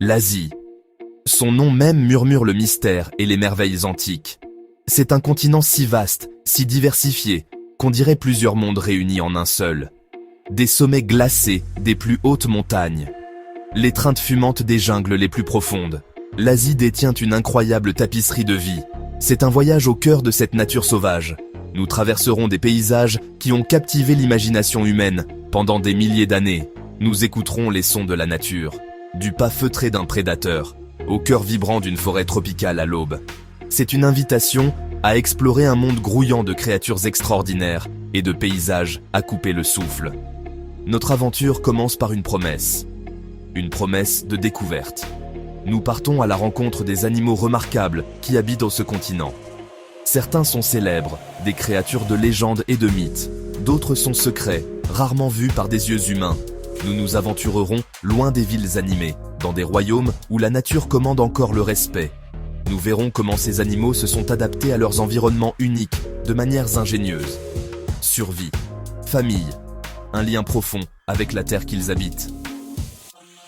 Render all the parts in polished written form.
L'Asie. Son nom même murmure le mystère et les merveilles antiques. C'est un continent si vaste, si diversifié, qu'on dirait plusieurs mondes réunis en un seul. Des sommets glacés des plus hautes montagnes. L'étreinte fumante des jungles les plus profondes. L'Asie détient une incroyable tapisserie de vie. C'est un voyage au cœur de cette nature sauvage. Nous traverserons des paysages qui ont captivé l'imagination humaine pendant des milliers d'années. Nous écouterons les sons de la nature, du pas feutré d'un prédateur, au cœur vibrant d'une forêt tropicale à l'aube. C'est une invitation à explorer un monde grouillant de créatures extraordinaires et de paysages à couper le souffle. Notre aventure commence par une promesse de découverte. Nous partons à la rencontre des animaux remarquables qui habitent dans ce continent. Certains sont célèbres, des créatures de légende et de mythes. D'autres sont secrets, rarement vus par des yeux humains. Nous nous aventurerons loin des villes animées, dans des royaumes où la nature commande encore le respect. Nous verrons comment ces animaux se sont adaptés à leurs environnements uniques, de manières ingénieuses. Survie, famille, un lien profond avec la terre qu'ils habitent.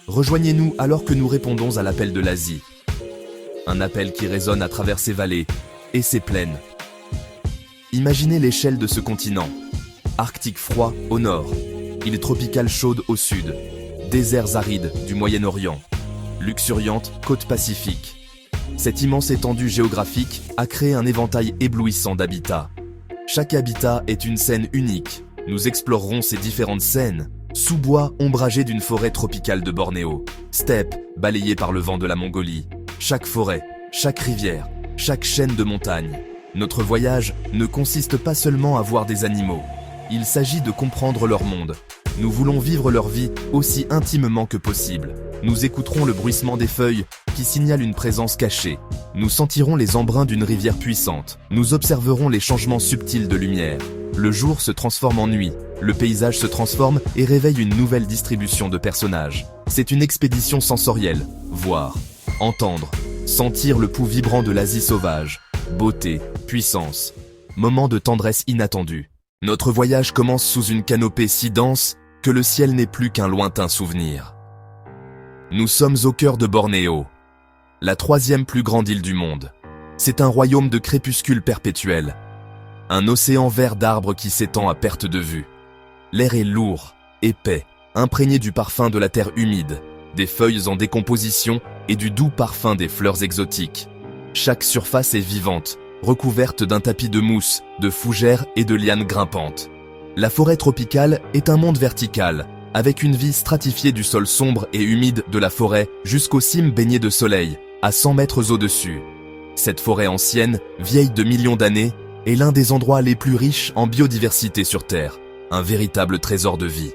Rejoignez-nous alors que nous répondons à l'appel de l'Asie. Un appel qui résonne à travers ses vallées et ses plaines. Imaginez l'échelle de ce continent. Arctique froid au nord, île tropicale chaude au sud, déserts arides du Moyen-Orient, luxuriante côte pacifique. Cette immense étendue géographique a créé un éventail éblouissant d'habitats. Chaque habitat est une scène unique. Nous explorerons ces différentes scènes. Sous-bois ombragé d'une forêt tropicale de Bornéo, steppe balayée par le vent de la Mongolie. Chaque forêt, chaque rivière, chaque chaîne de montagnes. Notre voyage ne consiste pas seulement à voir des animaux. Il s'agit de comprendre leur monde. Nous voulons vivre leur vie aussi intimement que possible. Nous écouterons le bruissement des feuilles qui signalent une présence cachée. Nous sentirons les embruns d'une rivière puissante. Nous observerons les changements subtils de lumière. Le jour se transforme en nuit. Le paysage se transforme et réveille une nouvelle distribution de personnages. C'est une expédition sensorielle. Voir, entendre, sentir le pouls vibrant de l'Asie sauvage. Beauté, puissance, moment de tendresse inattendue. Notre voyage commence sous une canopée si dense que le ciel n'est plus qu'un lointain souvenir. Nous sommes au cœur de Bornéo, la 3e plus grande île du monde. C'est un royaume de crépuscule perpétuel. Un océan vert d'arbres qui s'étend à perte de vue. L'air est lourd, épais, imprégné du parfum de la terre humide, des feuilles en décomposition et du doux parfum des fleurs exotiques. Chaque surface est vivante, recouverte d'un tapis de mousse, de fougères et de lianes grimpantes. La forêt tropicale est un monde vertical, avec une vie stratifiée du sol sombre et humide de la forêt jusqu'aux cimes baignées de soleil, à 100 mètres au-dessus. Cette forêt ancienne, vieille de millions d'années, est l'un des endroits les plus riches en biodiversité sur Terre, un véritable trésor de vie.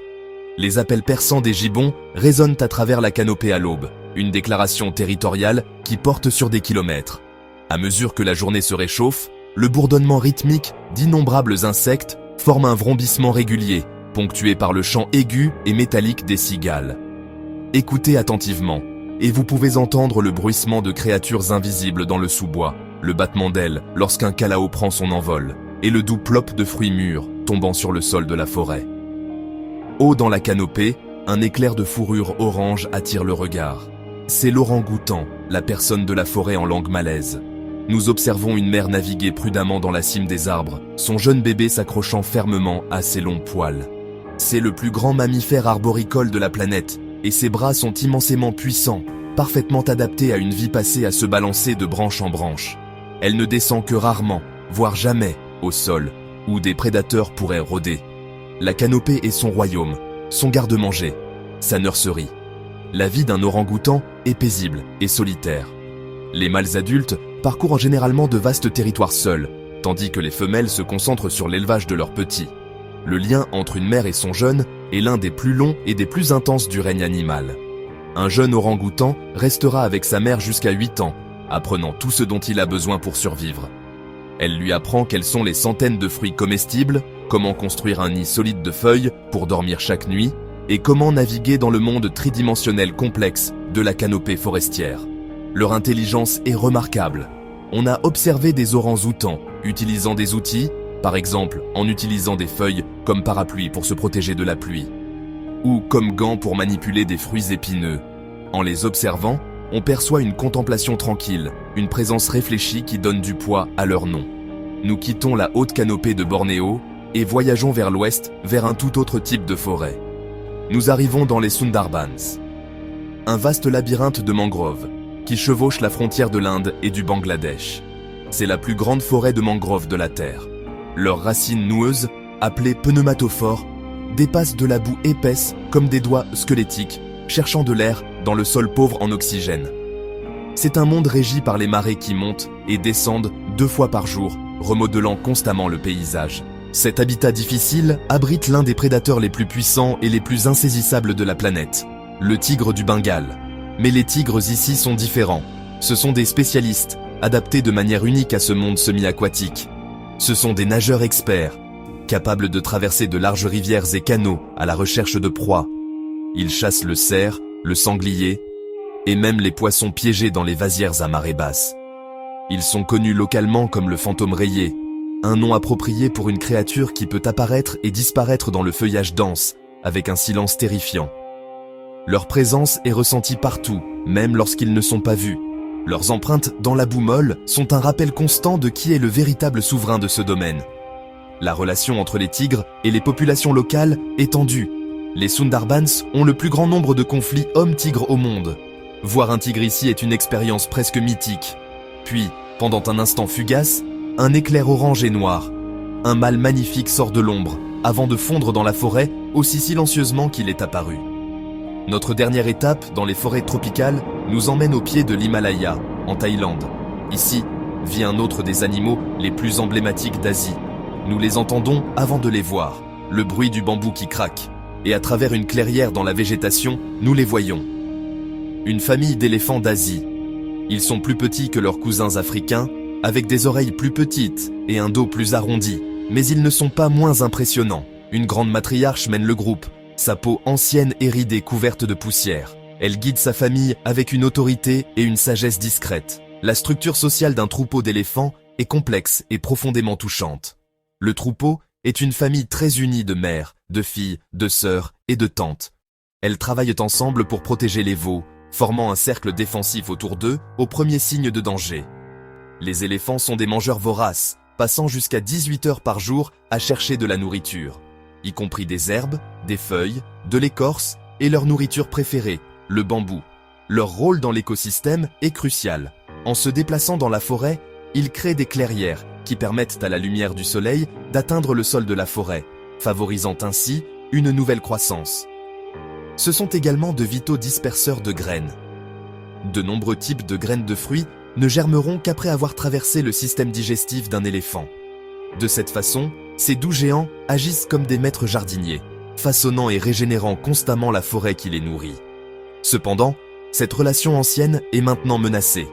Les appels perçants des gibbons résonnent à travers la canopée à l'aube, une déclaration territoriale qui porte sur des kilomètres. À mesure que la journée se réchauffe, le bourdonnement rythmique d'innombrables insectes forme un vrombissement régulier, ponctué par le chant aigu et métallique des cigales. Écoutez attentivement, et vous pouvez entendre le bruissement de créatures invisibles dans le sous-bois, le battement d'ailes lorsqu'un calao prend son envol, et le doux plop de fruits mûrs tombant sur le sol de la forêt. Haut dans la canopée, un éclair de fourrure orange attire le regard. C'est l'orang-outan, la personne de la forêt en langue malaise. Nous observons une mère naviguer prudemment dans la cime des arbres, son jeune bébé s'accrochant fermement à ses longs poils. C'est le plus grand mammifère arboricole de la planète, et ses bras sont immensément puissants, parfaitement adaptés à une vie passée à se balancer de branche en branche. Elle ne descend que rarement, voire jamais, au sol, où des prédateurs pourraient rôder. La canopée est son royaume, son garde-manger, sa nurserie. La vie d'un orang-outan est paisible et solitaire. Les mâles adultes parcourent généralement de vastes territoires seuls, tandis que les femelles se concentrent sur l'élevage de leurs petits. Le lien entre une mère et son jeune est l'un des plus longs et des plus intenses du règne animal. Un jeune orang-outan restera avec sa mère jusqu'à 8 ans, apprenant tout ce dont il a besoin pour survivre. Elle lui apprend quels sont les centaines de fruits comestibles, comment construire un nid solide de feuilles pour dormir chaque nuit, et comment naviguer dans le monde tridimensionnel complexe de la canopée forestière. Leur intelligence est remarquable. On a observé des orangs-outans utilisant des outils, par exemple en utilisant des feuilles comme parapluie pour se protéger de la pluie, ou comme gants pour manipuler des fruits épineux. En les observant, on perçoit une contemplation tranquille, une présence réfléchie qui donne du poids à leur nom. Nous quittons la haute canopée de Bornéo et voyageons vers l'ouest, vers un tout autre type de forêt. Nous arrivons dans les Sundarbans. Un vaste labyrinthe de mangroves qui chevauche la frontière de l'Inde et du Bangladesh. C'est la plus grande forêt de mangroves de la Terre. Leurs racines noueuses, appelées pneumatophores, dépassent de la boue épaisse comme des doigts squelettiques, cherchant de l'air dans le sol pauvre en oxygène. C'est un monde régi par les marées qui montent et descendent 2 fois par jour, remodelant constamment le paysage. Cet habitat difficile abrite l'un des prédateurs les plus puissants et les plus insaisissables de la planète, le tigre du Bengale. Mais les tigres ici sont différents. Ce sont des spécialistes, adaptés de manière unique à ce monde semi-aquatique. Ce sont des nageurs experts, capables de traverser de larges rivières et canaux à la recherche de proies. Ils chassent le cerf, le sanglier et même les poissons piégés dans les vasières à marée basse. Ils sont connus localement comme le fantôme rayé, un nom approprié pour une créature qui peut apparaître et disparaître dans le feuillage dense, avec un silence terrifiant. Leur présence est ressentie partout, même lorsqu'ils ne sont pas vus. Leurs empreintes dans la boue molle sont un rappel constant de qui est le véritable souverain de ce domaine. La relation entre les tigres et les populations locales est tendue. Les Sundarbans ont le plus grand nombre de conflits hommes-tigres au monde. Voir un tigre ici est une expérience presque mythique. Puis, pendant un instant fugace, un éclair orange et noir. Un mâle magnifique sort de l'ombre, avant de fondre dans la forêt aussi silencieusement qu'il est apparu. Notre dernière étape dans les forêts tropicales nous emmène au pied de l'Himalaya, en Thaïlande. Ici, vit un autre des animaux les plus emblématiques d'Asie. Nous les entendons avant de les voir, le bruit du bambou qui craque. Et à travers une clairière dans la végétation, nous les voyons. Une famille d'éléphants d'Asie. Ils sont plus petits que leurs cousins africains, avec des oreilles plus petites et un dos plus arrondi. Mais ils ne sont pas moins impressionnants. Une grande matriarche mène le groupe, sa peau ancienne et ridée couverte de poussière. Elle guide sa famille avec une autorité et une sagesse discrète. La structure sociale d'un troupeau d'éléphants est complexe et profondément touchante. Le troupeau est une famille très unie de mères, de filles, de sœurs et de tantes. Elles travaillent ensemble pour protéger les veaux, formant un cercle défensif autour d'eux au premier signe de danger. Les éléphants sont des mangeurs voraces, passant jusqu'à 18 heures par jour à chercher de la nourriture, y compris des herbes, des feuilles, de l'écorce et leur nourriture préférée, le bambou. Leur rôle dans l'écosystème est crucial. En se déplaçant dans la forêt, ils créent des clairières qui permettent à la lumière du soleil d'atteindre le sol de la forêt, favorisant ainsi une nouvelle croissance. Ce sont également de vitaux disperseurs de graines. De nombreux types de graines de fruits ne germeront qu'après avoir traversé le système digestif d'un éléphant. De cette façon, ces doux géants agissent comme des maîtres jardiniers, façonnant et régénérant constamment la forêt qui les nourrit. Cependant, cette relation ancienne est maintenant menacée.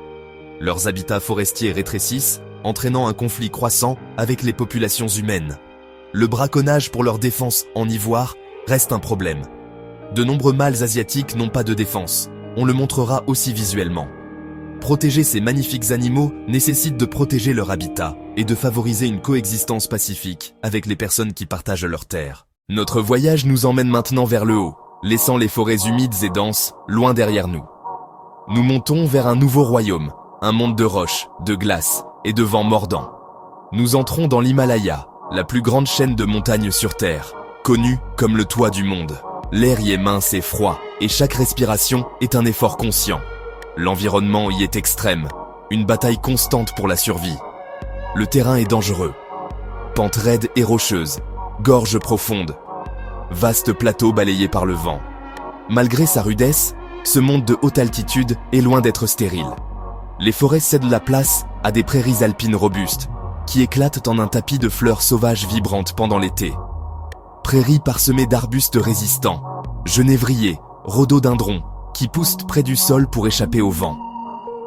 Leurs habitats forestiers rétrécissent, entraînant un conflit croissant avec les populations humaines. Le braconnage pour leur défense en ivoire reste un problème. De nombreux mâles asiatiques n'ont pas de défense, on le montrera aussi visuellement. Protéger ces magnifiques animaux nécessite de protéger leur habitat et de favoriser une coexistence pacifique avec les personnes qui partagent leurs terres. Notre voyage nous emmène maintenant vers le haut, laissant les forêts humides et denses loin derrière nous. Nous montons vers un nouveau royaume, un monde de roches, de glace et de vents mordants. Nous entrons dans l'Himalaya, la plus grande chaîne de montagnes sur Terre, connue comme le toit du monde. L'air y est mince et froid, et chaque respiration est un effort conscient. L'environnement y est extrême, une bataille constante pour la survie. Le terrain est dangereux. Pentes raides et rocheuses, gorges profondes, vastes plateaux balayés par le vent. Malgré sa rudesse, ce monde de haute altitude est loin d'être stérile. Les forêts cèdent la place à des prairies alpines robustes, qui éclatent en un tapis de fleurs sauvages vibrantes pendant l'été. Prairies parsemées d'arbustes résistants, genévriers, rhododendrons, qui poussent près du sol pour échapper au vent.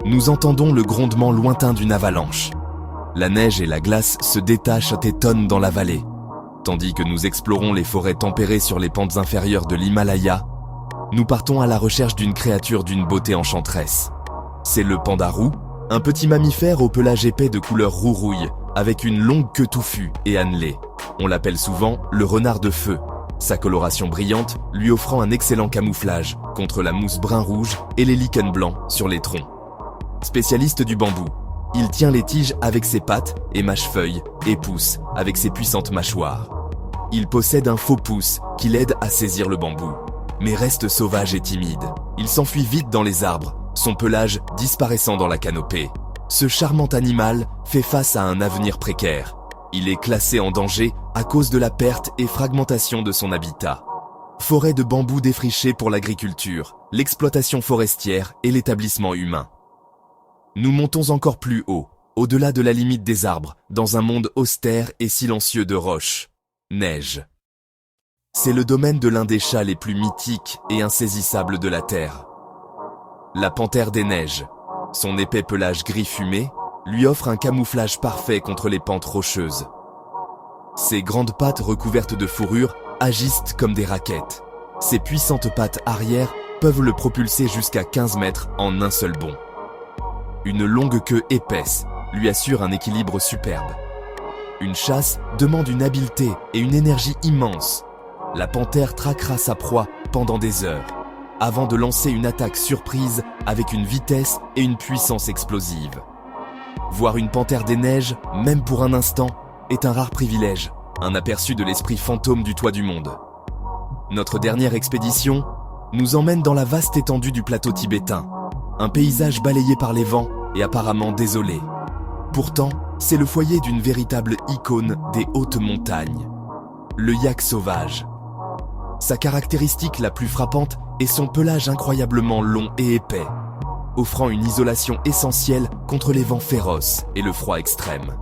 Nous entendons le grondement lointain d'une avalanche. La neige et la glace se détachent à tonnes dans la vallée. Tandis que nous explorons les forêts tempérées sur les pentes inférieures de l'Himalaya, nous partons à la recherche d'une créature d'une beauté enchanteresse. C'est le pandarou, un petit mammifère au pelage épais de couleur roux-rouille, avec une longue queue touffue et annelée. On l'appelle souvent le renard de feu. sa coloration brillante lui offrant un excellent camouflage contre la mousse brun-rouge et les lichens blancs sur les troncs. Spécialiste du bambou, il tient les tiges avec ses pattes et mâche feuilles et pousse avec ses puissantes mâchoires. Il possède un faux pouce qui l'aide à saisir le bambou, mais reste sauvage et timide. Il s'enfuit vite dans les arbres, son pelage disparaissant dans la canopée. Ce charmant animal fait face à un avenir précaire. Il est classé en danger à cause de la perte et fragmentation de son habitat. Forêt de bambou défrichée pour l'agriculture, l'exploitation forestière et l'établissement humain. Nous montons encore plus haut, au-delà de la limite des arbres, dans un monde austère et silencieux de roches. Neige. C'est le domaine de l'un des chats les plus mythiques et insaisissables de la Terre. La panthère des neiges. Son épais pelage gris fumé lui offre un camouflage parfait contre les pentes rocheuses. Ses grandes pattes recouvertes de fourrure agissent comme des raquettes. Ses puissantes pattes arrière peuvent le propulser jusqu'à 15 mètres en un seul bond. Une longue queue épaisse lui assure un équilibre superbe. Une chasse demande une habileté et une énergie immense. La panthère traquera sa proie pendant des heures, avant de lancer une attaque surprise avec une vitesse et une puissance explosive. Voir une panthère des neiges, même pour un instant, est un rare privilège, un aperçu de l'esprit fantôme du toit du monde. Notre dernière expédition nous emmène dans la vaste étendue du plateau tibétain, un paysage balayé par les vents et apparemment désolé. Pourtant, c'est le foyer d'une véritable icône des hautes montagnes, le yak sauvage. Sa caractéristique la plus frappante est son pelage incroyablement long et épais, offrant une isolation essentielle contre les vents féroces et le froid extrême.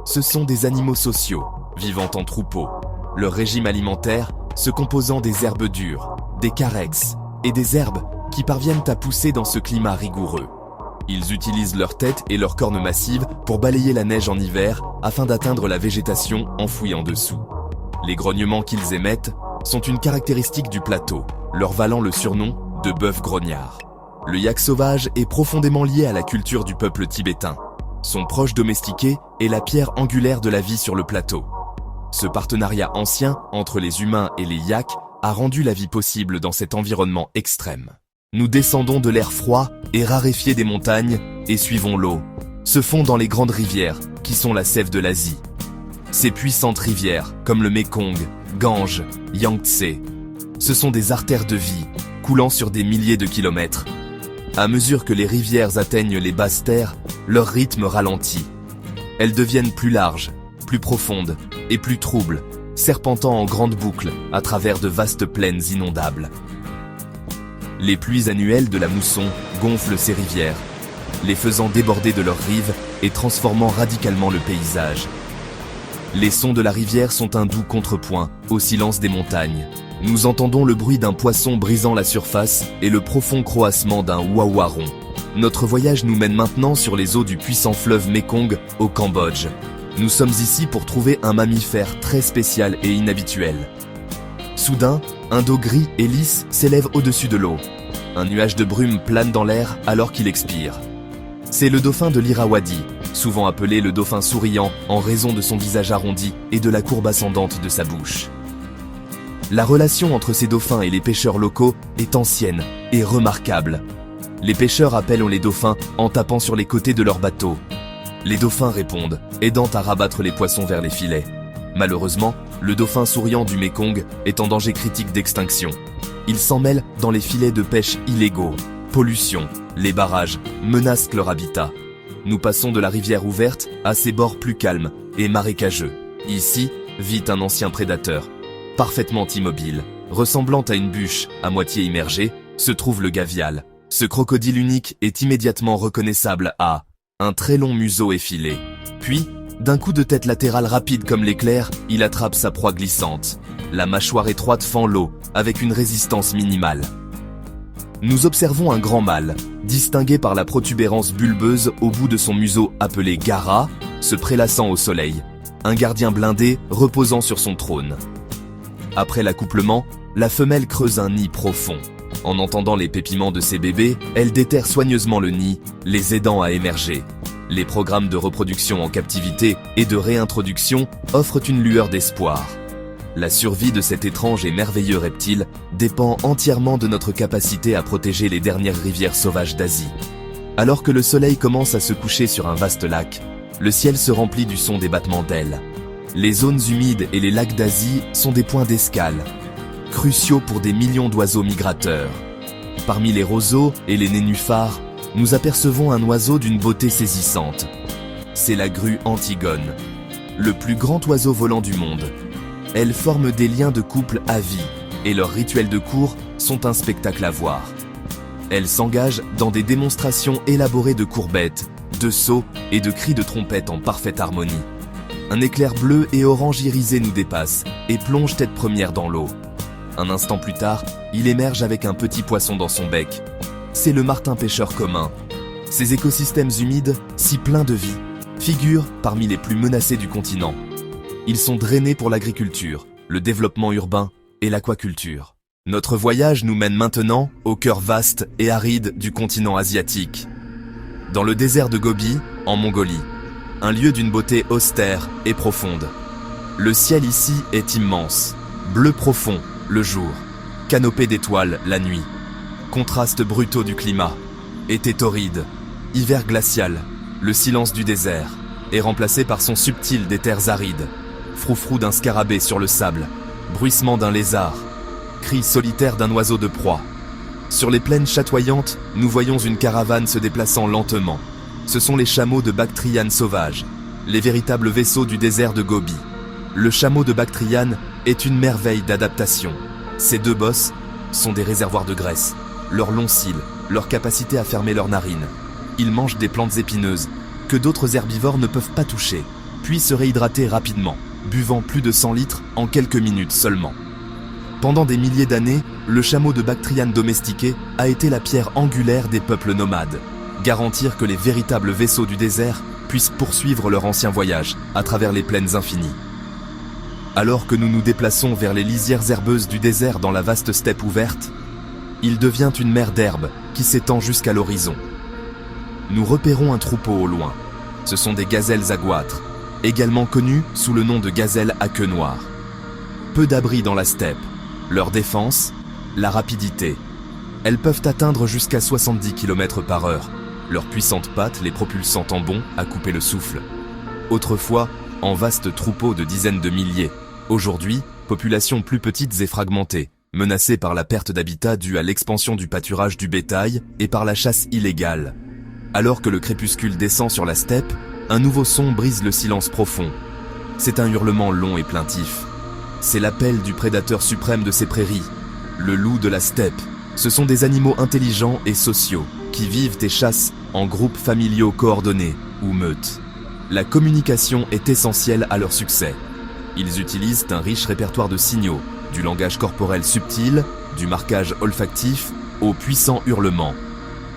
Ce sont des animaux sociaux, vivant en troupeaux, leur régime alimentaire se composant des herbes dures, des carex et des herbes qui parviennent à pousser dans ce climat rigoureux. Ils utilisent leur tête et leurs cornes massives pour balayer la neige en hiver afin d'atteindre la végétation enfouie en dessous. Les grognements qu'ils émettent sont une caractéristique du plateau, leur valant le surnom de bœuf grognard. Le yak sauvage est profondément lié à la culture du peuple tibétain. Son proche domestiqué est la pierre angulaire de la vie sur le plateau. Ce partenariat ancien entre les humains et les yaks a rendu la vie possible dans cet environnement extrême. Nous descendons de l'air froid et raréfié des montagnes et suivons l'eau, se fond dans les grandes rivières qui sont la sève de l'Asie. Ces puissantes rivières, comme le Mékong, Gange, Yangtze, ce sont des artères de vie, coulant sur des milliers de kilomètres. À mesure que les rivières atteignent les basses terres, leur rythme ralentit. Elles deviennent plus larges, plus profondes et plus troubles, serpentant en grandes boucles à travers de vastes plaines inondables. Les pluies annuelles de la mousson gonflent ces rivières, les faisant déborder de leurs rives et transformant radicalement le paysage. Les sons de la rivière sont un doux contrepoint au silence des montagnes. Nous entendons le bruit d'un poisson brisant la surface et le profond croassement d'un wawaron. Notre voyage nous mène maintenant sur les eaux du puissant fleuve Mékong au Cambodge. Nous sommes ici pour trouver un mammifère très spécial et inhabituel. Soudain, un dos gris et lisse s'élève au-dessus de l'eau. Un nuage de brume plane dans l'air alors qu'il expire. C'est le dauphin de l'Irrawaddy, souvent appelé le dauphin souriant en raison de son visage arrondi et de la courbe ascendante de sa bouche. La relation entre ces dauphins et les pêcheurs locaux est ancienne et remarquable. Les pêcheurs appellent les dauphins en tapant sur les côtés de leur bateau. Les dauphins répondent, aidant à rabattre les poissons vers les filets. Malheureusement, le dauphin souriant du Mékong est en danger critique d'extinction. Il s'en mêle dans les filets de pêche illégaux. Pollution, les barrages menacent leur habitat. Nous passons de la rivière ouverte à ses bords plus calmes et marécageux. Ici vit un ancien prédateur. Parfaitement immobile, ressemblant à une bûche à moitié immergée, se trouve le gavial. Ce crocodile unique est immédiatement reconnaissable à un très long museau effilé. Puis, d'un coup de tête latéral rapide comme l'éclair, il attrape sa proie glissante. La mâchoire étroite fend l'eau, avec une résistance minimale. Nous observons un grand mâle, distingué par la protubérance bulbeuse au bout de son museau appelé gara, se prélassant au soleil. Un gardien blindé reposant sur son trône. Après l'accouplement, la femelle creuse un nid profond. En entendant les pépiments de ses bébés, elle déterre soigneusement le nid, les aidant à émerger. Les programmes de reproduction en captivité et de réintroduction offrent une lueur d'espoir. La survie de cet étrange et merveilleux reptile dépend entièrement de notre capacité à protéger les dernières rivières sauvages d'Asie. Alors que le soleil commence à se coucher sur un vaste lac, le ciel se remplit du son des battements d'ailes. Les zones humides et les lacs d'Asie sont des points d'escale, cruciaux pour des millions d'oiseaux migrateurs. Parmi les roseaux et les nénuphars, nous apercevons un oiseau d'une beauté saisissante. C'est la grue Antigone, le plus grand oiseau volant du monde. Elles forment des liens de couple à vie, et leurs rituels de cour sont un spectacle à voir. Elles s'engagent dans des démonstrations élaborées de courbettes, de sauts et de cris de trompette en parfaite harmonie. Un éclair bleu et orange irisé nous dépasse et plonge tête première dans l'eau. Un instant plus tard, il émerge avec un petit poisson dans son bec. C'est le martin pêcheur commun. Ces écosystèmes humides, si pleins de vie, figurent parmi les plus menacés du continent. Ils sont drainés pour l'agriculture, le développement urbain et l'aquaculture. Notre voyage nous mène maintenant au cœur vaste et aride du continent asiatique. Dans le désert de Gobi, en Mongolie, un lieu d'une beauté austère et profonde. Le ciel ici est immense, bleu profond le jour, canopé d'étoiles la nuit. Contrastes brutaux du climat, été torride, hiver glacial, le silence du désert est remplacé par son subtil des terres arides. Froufrou d'un scarabée sur le sable, bruissement d'un lézard, cri solitaire d'un oiseau de proie. Sur les plaines chatoyantes, nous voyons une caravane se déplaçant lentement. Ce sont les chameaux de Bactriane sauvages, les véritables vaisseaux du désert de Gobi. Le chameau de Bactriane est une merveille d'adaptation. Ses deux bosses sont des réservoirs de graisse, leurs longs cils, leur capacité à fermer leurs narines. Ils mangent des plantes épineuses que d'autres herbivores ne peuvent pas toucher, puis se réhydrater rapidement, buvant plus de 100 litres en quelques minutes seulement. Pendant des milliers d'années, le chameau de Bactriane domestiqué a été la pierre angulaire des peuples nomades. Garantir que les véritables vaisseaux du désert puissent poursuivre leur ancien voyage à travers les plaines infinies. Alors que nous nous déplaçons vers les lisières herbeuses du désert dans la vaste steppe ouverte, il devient une mer d'herbe qui s'étend jusqu'à l'horizon. Nous repérons un troupeau au loin. Ce sont des gazelles aguâtres, également connues sous le nom de gazelles à queue noire. Peu d'abris dans la steppe. Leur défense, la rapidité. Elles peuvent atteindre jusqu'à 70 km/h, leurs puissantes pattes les propulsant en bond à couper le souffle. Autrefois, en vastes troupeaux de dizaines de milliers. Aujourd'hui, populations plus petites et fragmentées, menacées par la perte d'habitat due à l'expansion du pâturage du bétail et par la chasse illégale. Alors que le crépuscule descend sur la steppe, un nouveau son brise le silence profond. C'est un hurlement long et plaintif. C'est l'appel du prédateur suprême de ces prairies, le loup de la steppe. Ce sont des animaux intelligents et sociaux, qui vivent et chassent en groupes familiaux coordonnés ou meutes. La communication est essentielle à leur succès. Ils utilisent un riche répertoire de signaux, du langage corporel subtil, du marquage olfactif, aux puissants hurlements.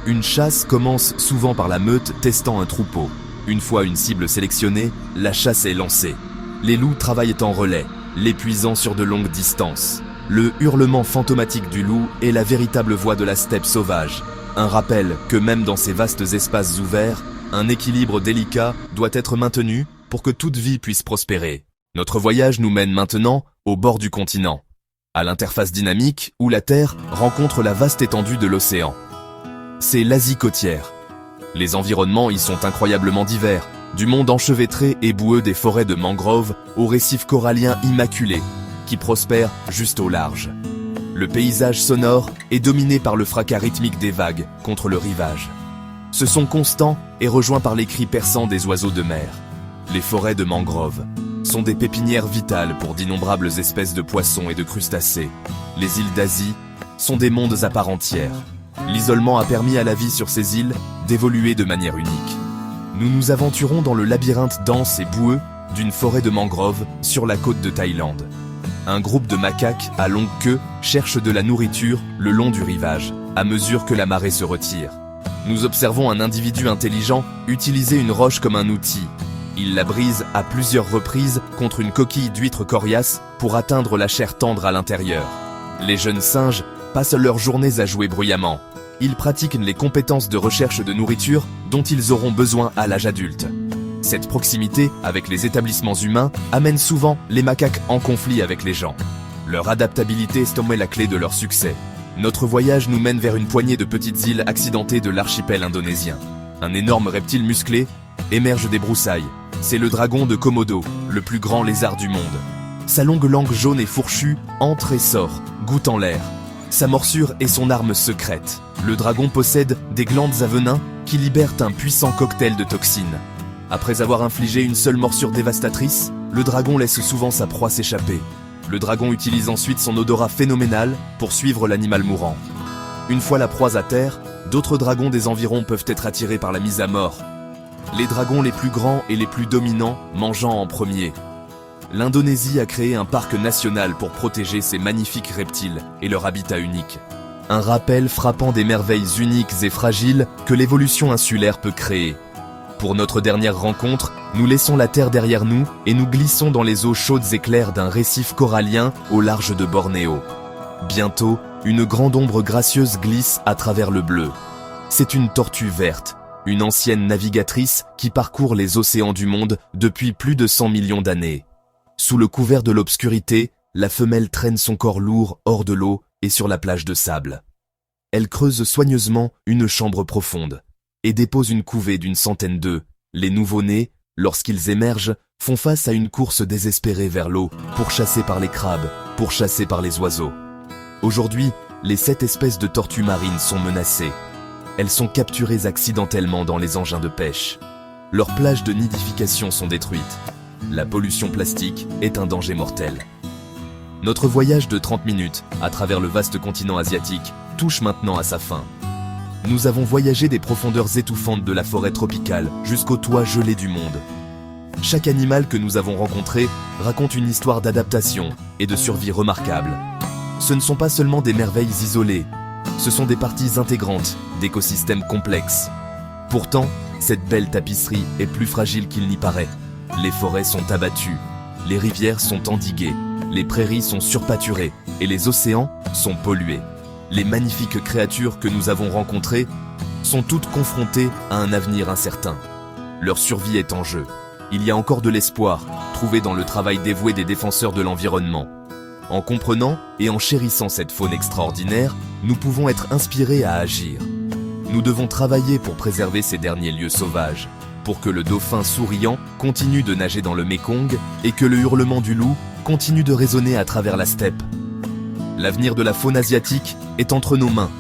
Une chasse commence souvent par la meute testant un troupeau. Une fois une cible sélectionnée, la chasse est lancée. Les loups travaillent en relais, l'épuisant sur de longues distances. Le hurlement fantomatique du loup est la véritable voix de la steppe sauvage. Un rappel que même dans ces vastes espaces ouverts, un équilibre délicat doit être maintenu pour que toute vie puisse prospérer. Notre voyage nous mène maintenant au bord du continent, à l'interface dynamique où la Terre rencontre la vaste étendue de l'océan. C'est l'Asie côtière. Les environnements y sont incroyablement divers, du monde enchevêtré et boueux des forêts de mangroves aux récifs coralliens immaculés, qui prospèrent juste au large. Le paysage sonore est dominé par le fracas rythmique des vagues contre le rivage. Ce son constant est rejoint par les cris perçants des oiseaux de mer. Les forêts de mangroves sont des pépinières vitales pour d'innombrables espèces de poissons et de crustacés. Les îles d'Asie sont des mondes à part entière. L'isolement a permis à la vie sur ces îles d'évoluer de manière unique. Nous nous aventurons dans le labyrinthe dense et boueux d'une forêt de mangroves sur la côte de Thaïlande. Un groupe de macaques à longue queue cherche de la nourriture le long du rivage, à mesure que la marée se retire. Nous observons un individu intelligent utiliser une roche comme un outil. Il la brise à plusieurs reprises contre une coquille d'huître coriace pour atteindre la chair tendre à l'intérieur. Les jeunes singes passent leurs journées à jouer bruyamment. Ils pratiquent les compétences de recherche de nourriture dont ils auront besoin à l'âge adulte. Cette proximité avec les établissements humains amène souvent les macaques en conflit avec les gens. Leur adaptabilité est la clé de leur succès. Notre voyage nous mène vers une poignée de petites îles accidentées de l'archipel indonésien. Un énorme reptile musclé émerge des broussailles. C'est le dragon de Komodo, le plus grand lézard du monde. Sa longue langue jaune et fourchue entre et sort, goûtant l'air. Sa morsure est son arme secrète. Le dragon possède des glandes à venin qui libèrent un puissant cocktail de toxines. Après avoir infligé une seule morsure dévastatrice, le dragon laisse souvent sa proie s'échapper. Le dragon utilise ensuite son odorat phénoménal pour suivre l'animal mourant. Une fois la proie à terre, d'autres dragons des environs peuvent être attirés par la mise à mort. Les dragons les plus grands et les plus dominants mangeant en premier. L'Indonésie a créé un parc national pour protéger ces magnifiques reptiles et leur habitat unique. Un rappel frappant des merveilles uniques et fragiles que l'évolution insulaire peut créer. Pour notre dernière rencontre, nous laissons la terre derrière nous et nous glissons dans les eaux chaudes et claires d'un récif corallien au large de Bornéo. Bientôt, une grande ombre gracieuse glisse à travers le bleu. C'est une tortue verte, une ancienne navigatrice qui parcourt les océans du monde depuis plus de 100 millions d'années. Sous le couvert de l'obscurité, la femelle traîne son corps lourd hors de l'eau et sur la plage de sable. Elle creuse soigneusement une chambre profonde et dépose une couvée d'une centaine d'œufs. Les nouveau-nés, lorsqu'ils émergent, font face à une course désespérée vers l'eau, pourchassés par les crabes, pourchassés par les oiseaux. Aujourd'hui, les 7 espèces de tortues marines sont menacées. Elles sont capturées accidentellement dans les engins de pêche. Leurs plages de nidification sont détruites. La pollution plastique est un danger mortel. Notre voyage de 30 minutes à travers le vaste continent asiatique touche maintenant à sa fin. Nous avons voyagé des profondeurs étouffantes de la forêt tropicale jusqu'au toit gelé du monde. Chaque animal que nous avons rencontré raconte une histoire d'adaptation et de survie remarquable. Ce ne sont pas seulement des merveilles isolées, ce sont des parties intégrantes d'écosystèmes complexes. Pourtant, cette belle tapisserie est plus fragile qu'il n'y paraît. Les forêts sont abattues, les rivières sont endiguées, les prairies sont surpâturées et les océans sont pollués. Les magnifiques créatures que nous avons rencontrées sont toutes confrontées à un avenir incertain. Leur survie est en jeu. Il y a encore de l'espoir, trouvé dans le travail dévoué des défenseurs de l'environnement. En comprenant et en chérissant cette faune extraordinaire, nous pouvons être inspirés à agir. Nous devons travailler pour préserver ces derniers lieux sauvages, pour que le dauphin souriant continue de nager dans le Mékong et que le hurlement du loup continue de résonner à travers la steppe. L'avenir de la faune asiatique est entre nos mains.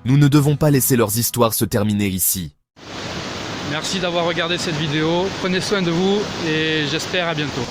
Nous ne devons pas laisser leurs histoires se terminer ici. Merci d'avoir regardé cette vidéo. Prenez soin de vous et j'espère à bientôt.